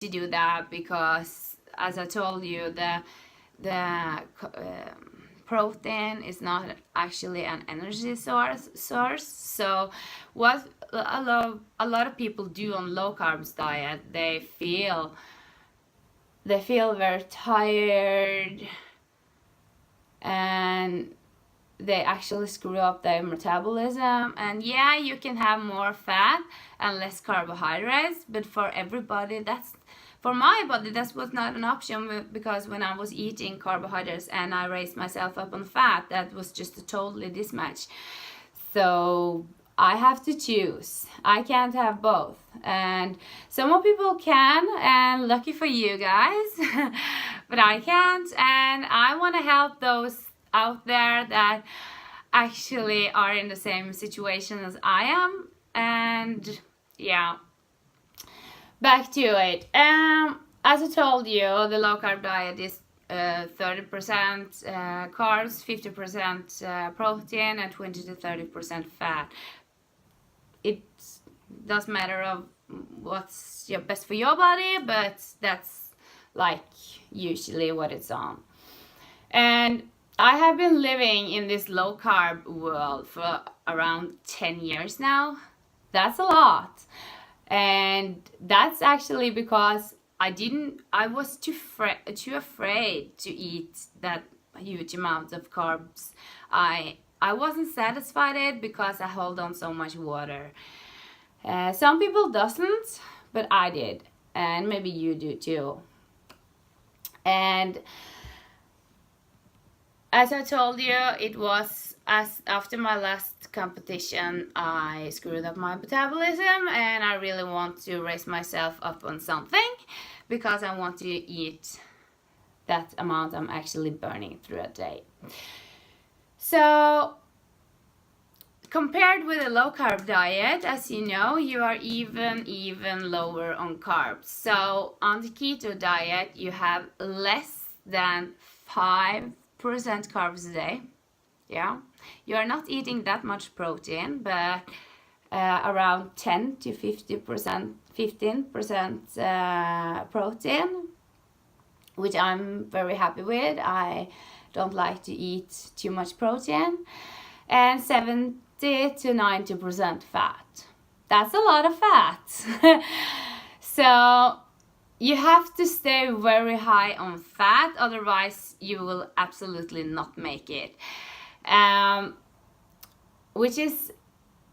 to do that because, as I told you, the protein is not actually an energy source. So what a lot of people do on low carbs diet, they feel very tired, and they actually screw up their metabolism. And yeah, you can have more fat and less carbohydrates, but for everybody, for my body, that was not an option, because when I was eating carbohydrates and I raised myself up on fat, that was just a totally mismatch. So I have to choose. I can't have both. And some more people can, and lucky for you guys, but I can't. And I want to help those out there that actually are in the same situation as I am. And yeah, back to it. As I told you, the low carb diet is 30% carbs, 50% protein, and 20 to 30% fat. It does matter of what's best for your body, but that's like usually what it's on. And I have been living in this low carb world for around 10 years now. That's a lot. And that's actually because I was too afraid to eat that huge amount of carbs. I wasn't satisfied because I hold on so much water. Some people doesn't, but I did, and maybe you do too. And as I told you, it was after my last competition, I screwed up my metabolism, and I really want to raise myself up on something because I want to eat that amount I'm actually burning through a day. So compared with a low carb diet, as you know, you are even lower on carbs. So on the keto diet, you have less than 5% carbs a day. Yeah, you are not eating that much protein, but around 10 to 15% protein, which I'm very happy with. I don't like to eat too much protein. And 70 to 90% fat. That's a lot of fat. So you have to stay very high on fat, otherwise you will absolutely not make it. Which is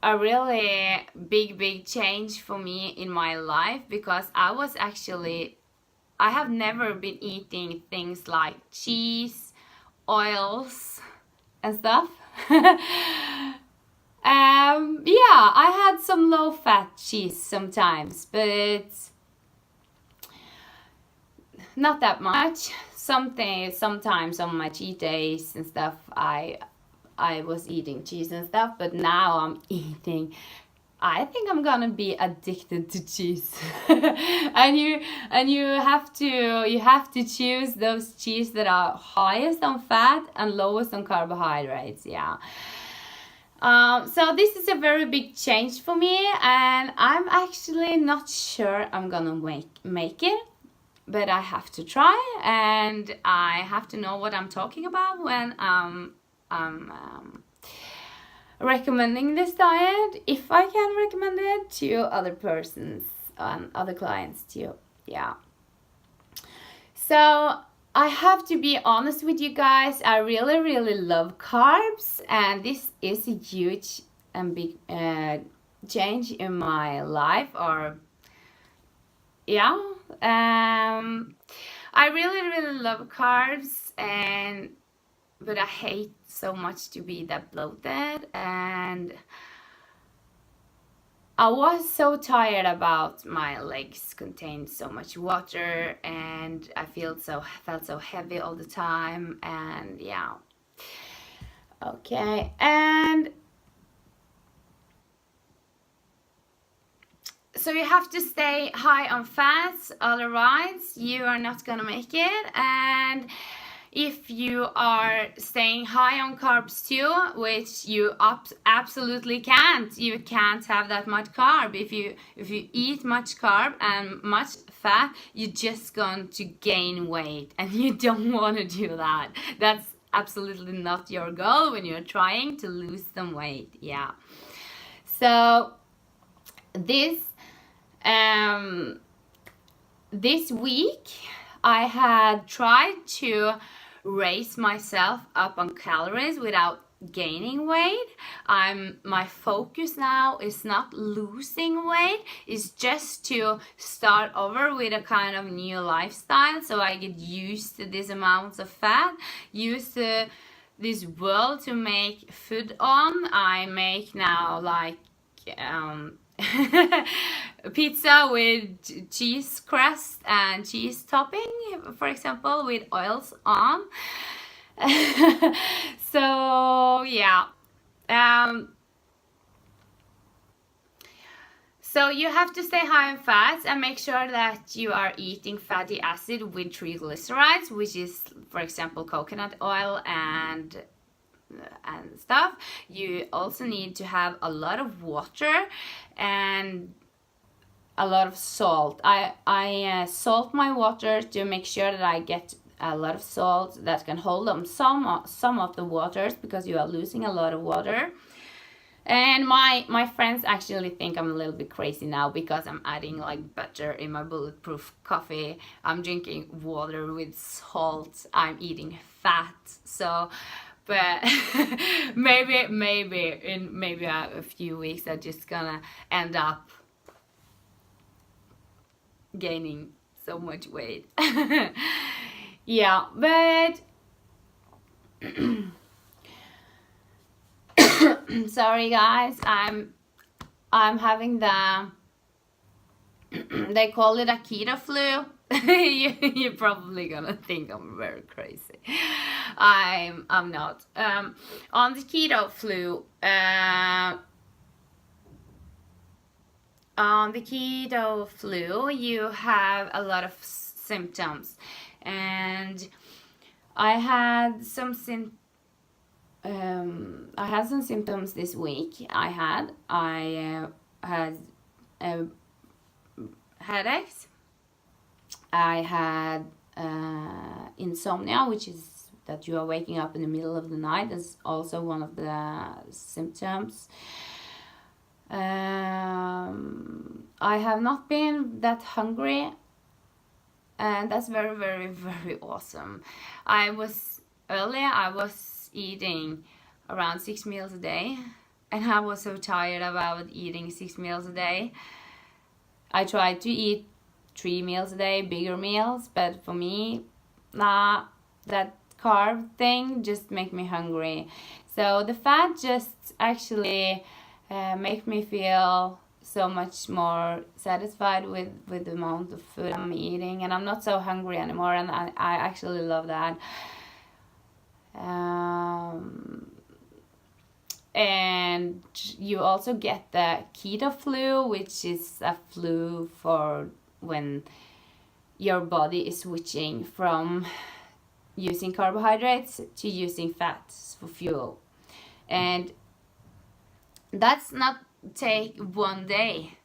a really big change for me in my life, because I have never been eating things like cheese, oils, and stuff. Yeah, I had some low-fat cheese sometimes, but not that much. Sometimes on my cheat days and stuff, I was eating cheese and stuff, but now I'm eating. I think I'm gonna be addicted to cheese. and you have to choose those cheese that are highest on fat and lowest on carbohydrates. Yeah. So this is a very big change for me, and I'm actually not sure I'm gonna make it, but I have to try, and I have to know what I'm talking about when I'm recommending this diet, if I can recommend it to other persons and other clients too. Yeah. So I have to be honest with you guys, I really love carbs, and this is a huge and big change in my life. Or yeah, I really love carbs, but I hate so much to be that bloated, and I was so tired about my legs contained so much water, and I felt so heavy all the time. And yeah, okay. And so you have to stay high on fats, otherwise you are not gonna make it. And if you are staying high on carbs too, which you absolutely can't, you can't have that much carb. If you eat much carb and much fat, you're just going to gain weight, and you don't want to do that. That's absolutely not your goal when you're trying to lose some weight. Yeah. So this week I had tried to raise myself up on calories without gaining weight. My focus now is not losing weight, it's just to start over with a kind of new lifestyle, so I get used to this amount of fat, used to this world to make food on. I make now like pizza with cheese crust and cheese topping, for example, with oils on. So yeah, so you have to stay high in fats and make sure that you are eating fatty acid with triglycerides, which is, for example, coconut oil and stuff. You also need to have a lot of water and a lot of salt. I salt my water to make sure that I get a lot of salt that can hold on some of the waters, because you are losing a lot of water. And my friends actually think I'm a little bit crazy now because I'm adding like butter in my bulletproof coffee. I'm drinking water with salt. I'm eating fat. So, but maybe in a few weeks I'm just gonna end up gaining so much weight. Yeah, but sorry guys, I'm having the they call it a keto flu. You're probably gonna think I'm very crazy. I'm not. On the keto flu, you have a lot of symptoms, and I had some symptoms this week. I had headaches. I had insomnia, which is that you are waking up in the middle of the night. That's also one of the symptoms. I have not been that hungry, and that's very, very, very awesome. I was eating around 6 meals a day, and I was so tired about eating 6 meals a day. I tried to eat 3 meals a day, bigger meals, but for me, nah, that carb thing just make me hungry. So the fat just actually make me feel so much more satisfied with the amount of food I'm eating, and I'm not so hungry anymore, and I actually love that. And you also get the keto flu, which is a flu for when your body is switching from using carbohydrates to using fats for fuel. And that's not take one day.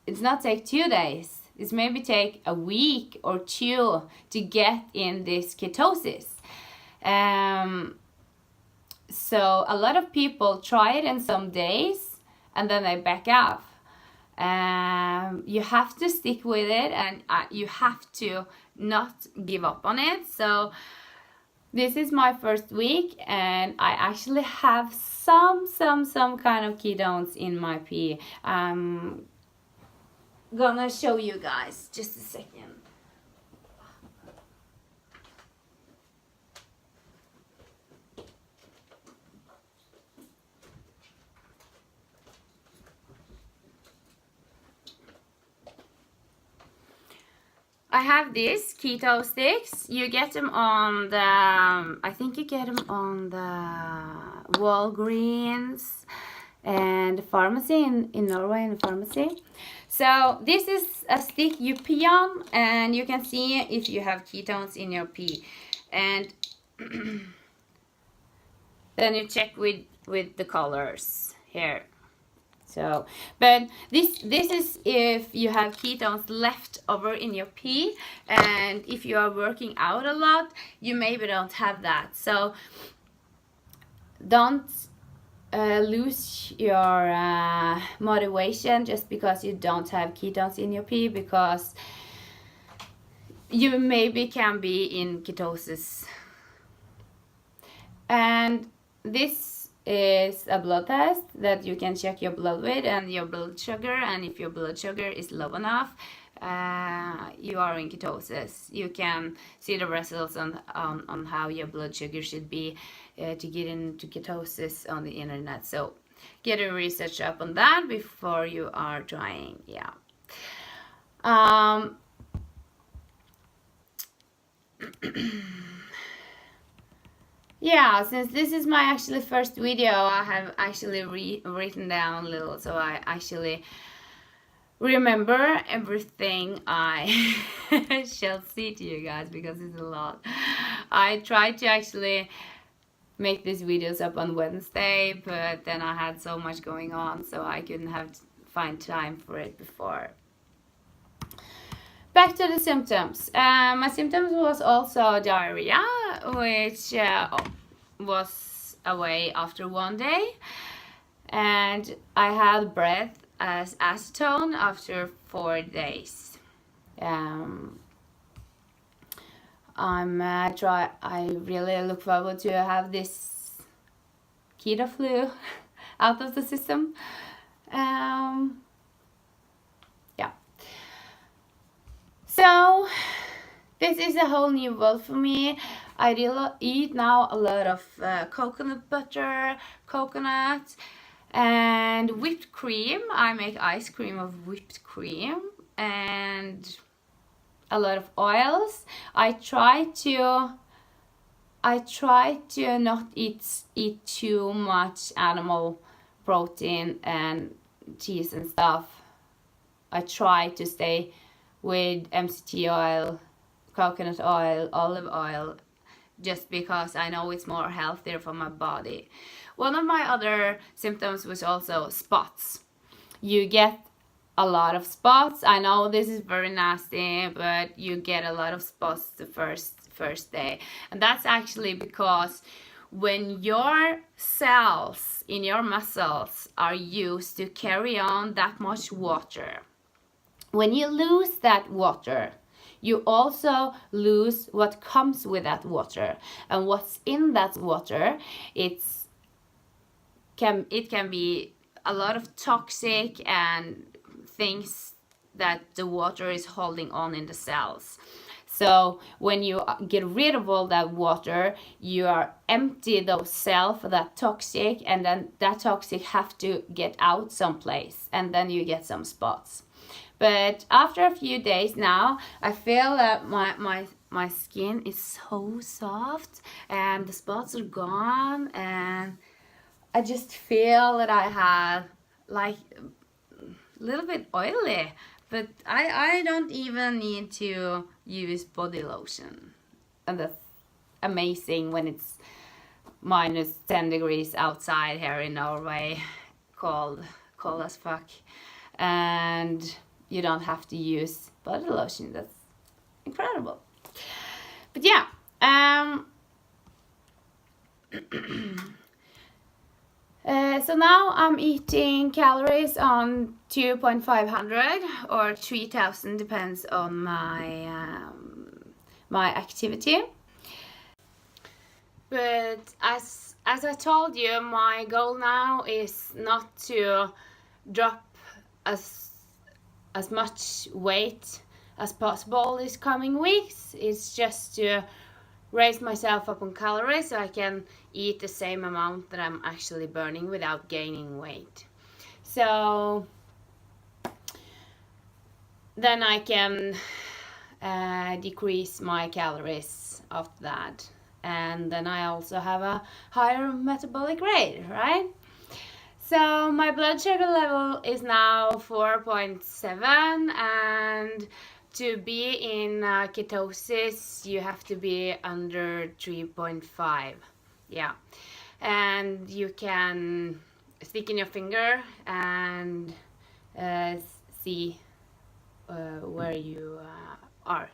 It's not take 2 days. It's maybe take a week or 2 to get in this ketosis. So a lot of people try it in some days and then they back off. You have to stick with it, and you have to not give up on it. So this is my first week, and I actually have some kind of ketones in my pee. I'm gonna show you guys just a second. I have these keto sticks. You get them on the, I think you get them on the Walgreens and pharmacy in Norway, in the pharmacy. So this is a stick you pee on, and you can see if you have ketones in your pee. And then you check with the colors here. So, but this is if you have ketones left over in your pee, and if you are working out a lot, you maybe don't have that. So don't lose your motivation just because you don't have ketones in your pee, because you maybe can be in ketosis. And this is a blood test that you can check your blood weight and your blood sugar, and if your blood sugar is low enough, you are in ketosis. You can see the results on how your blood sugar should be to get into ketosis on the internet. So get a research up on that before you are trying. Yeah. Yeah, since this is my actually first video, I have actually written down a little, so I actually remember everything I shall see to you guys, because it's a lot. I tried to actually make these videos up on Wednesday, but then I had so much going on, so I couldn't find time for it before. Back to the symptoms. My symptoms was also diarrhea, which was away after one day, and I had breath as acetone after 4 days. I really look forward to have this keto flu out of the system. So this is a whole new world for me. I really eat now a lot of coconut butter, coconut, and whipped cream. I make ice cream of whipped cream, and a lot of oils. I try to not eat too much animal protein and cheese and stuff. I try to stay with MCT oil, coconut oil, olive oil, just because I know it's more healthier for my body. One of my other symptoms was also spots. You get a lot of spots. I know this is very nasty, but you get a lot of spots the first day. And that's actually because when your cells in your muscles are used to carry on that much water, when you lose that water, you also lose what comes with that water. And what's in that water, it can be a lot of toxic and things that the water is holding on in the cells. So when you get rid of all that water, you are empty those cells of that toxic, and then that toxic have to get out someplace, and then you get some spots. But after a few days now, I feel that my skin is so soft and the spots are gone, and I just feel that I have like a little bit oily, but I don't even need to use body lotion. And that's amazing when it's minus 10 degrees outside here in Norway, cold as fuck, and you don't have to use body lotion. That's incredible. But yeah, so now I'm eating calories on 2,500 or 3,000, depends on my activity. But as I told you, my goal now is not to drop as much weight as possible these coming weeks. It's just to raise myself up on calories so I can eat the same amount that I'm actually burning without gaining weight. So then I can decrease my calories after that, and then I also have a higher metabolic rate, right? So my blood sugar level is now 4.7, and to be in ketosis you have to be under 3.5. Yeah, and you can stick in your finger and see where you are.